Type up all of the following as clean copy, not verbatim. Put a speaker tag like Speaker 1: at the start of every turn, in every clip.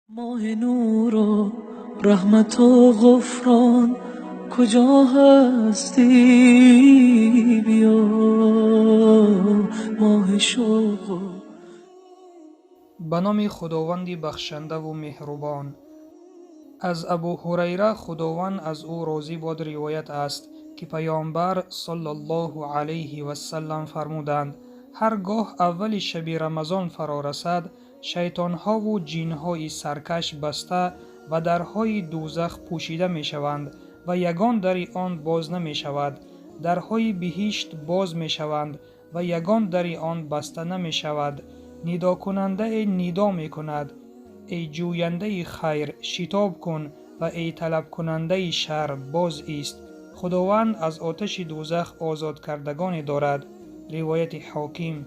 Speaker 1: ماه نور و رحمت و غفران کجا هستی؟ بیا ماه شوق.
Speaker 2: به نام خداوند بخشنده و مهربان. از ابو هریره خداوند از او راضی باد روایت است که پیامبر صلی الله علیه و سلم فرمودند هرگاه اول شب رمضان فرا رسد شیطان ها و جین های سرکش بسته و درهای دوزخ پوشیده می شوند و یگان در آن باز نمی شود. درهای بهشت باز می شوند و یگان در آن بسته نمی شود. ندا کننده ندا می کند ای جوینده خیر شتاب کن و ای طلب کننده شر باز است. خداوند از آتش دوزخ آزاد کردگانی دارد. روایت حاکم.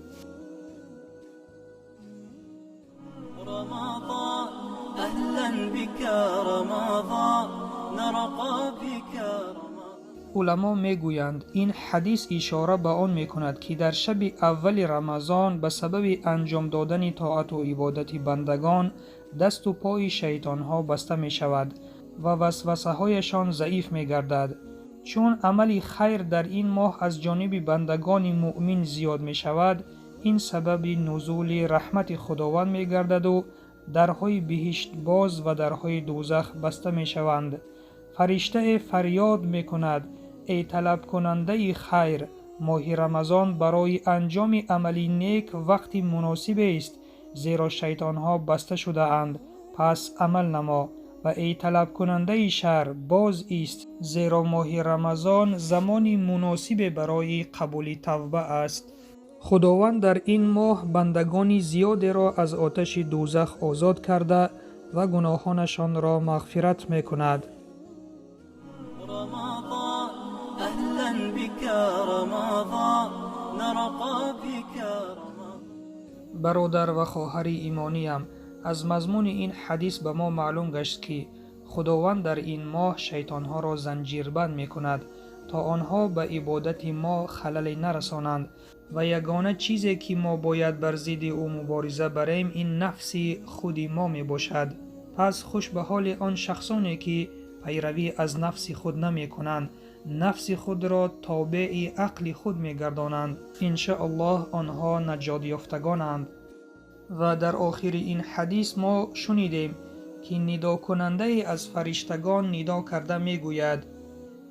Speaker 2: علما میگویند این حدیث اشاره به آن میکند که در شب اول رمضان به سبب انجام دادن طاعت و عبادت بندگان دست و پای شیطان ها بسته می شود و وسوسه هایشان ضعیف می گردد. چون عمل خیر در این ماه از جانب بندگان مؤمن زیاد می شود، این سبب نزول رحمت خداوند می گردد و درهای بهشت باز و درهای دوزخ بسته می شوند. فرشته فریاد می کند ای طلب کننده خیر، ماه رمضان برای انجام عملی نیک وقت مناسب است، زیرا شیطان ها بسته شده اند، پس عمل نما. و ای طلب کننده شر باز است، زیرا ماه رمضان زمان مناسب برای قبول توبه است. خداوند در این ماه بندگان زیادی را از آتش دوزخ آزاد کرده و گناهانشان را مغفرت می کند. برادر و خواهر ایمانیم، از مضمون این حدیث به ما معلوم گشت که خداوند در این ماه شیطانها را زنجیربند می کند تا آنها به عبادت ما خلل نرسانند و یگانه چیزی که ما باید بر ضد او مبارزه بریم این نفس خود ما می باشد. پس خوش به حال آن شخصانی که پیروی از نفس خود نمی کنند، نفس خود را تابع عقل خود می گردانند. انشاءالله آنها نجات یافتگانند. و در آخر این حدیث ما شنیدیم که ندا کننده از فرشتگان ندا کرده می گوید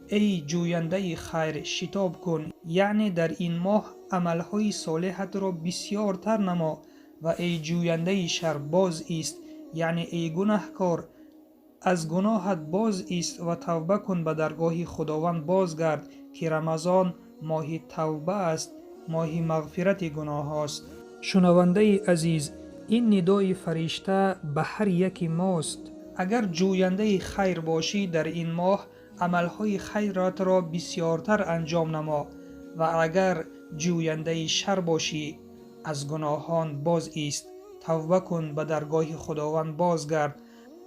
Speaker 2: ای جوینده خیر شتاب کن، یعنی در این ماه عملهای صالحت را بسیارتر نما. و ای جوینده شر باز است، یعنی ای گناهکار از گناهت باز است و توبه کن، به درگاه خداوند بازگرد که رمضان ماه توبه است، ماه مغفرت گناه است. شنونده عزیز، این ندای فرشته به هر یک ماست. اگر جوینده خیر باشی در این ماه عملهای خیرات را بسیارتر انجام نما و اگر جوینده شر باشی از گناهان باز است، توبه کن، به درگاه خداوند بازگرد.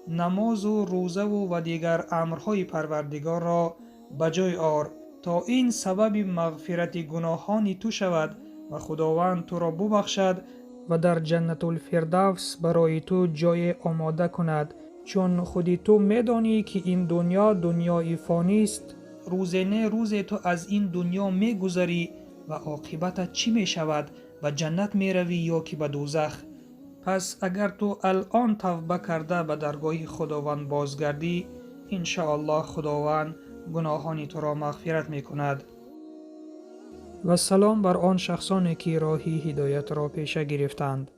Speaker 2: نماز و روزه و دیگر امرهای پروردگار را بجای آر تا این سبب مغفرت گناهان تو شود و خداوند تو را ببخشد و در جنت الفردوس برای تو جای آماده کند. چون خودی تو میدانی که این دنیا دنیای فانی است، روز نه روز تو از این دنیا میگذری و عاقبت چی می شود؟ به جنت می روی یا که به دوزخ؟ پس اگر تو الان توبه کرده به درگاه خداوند بازگردی، انشاءالله خداوند گناهان تو را مغفرت می کند. و سلام بر آن شخصانی که راهی هدایت را پیشه گرفتند.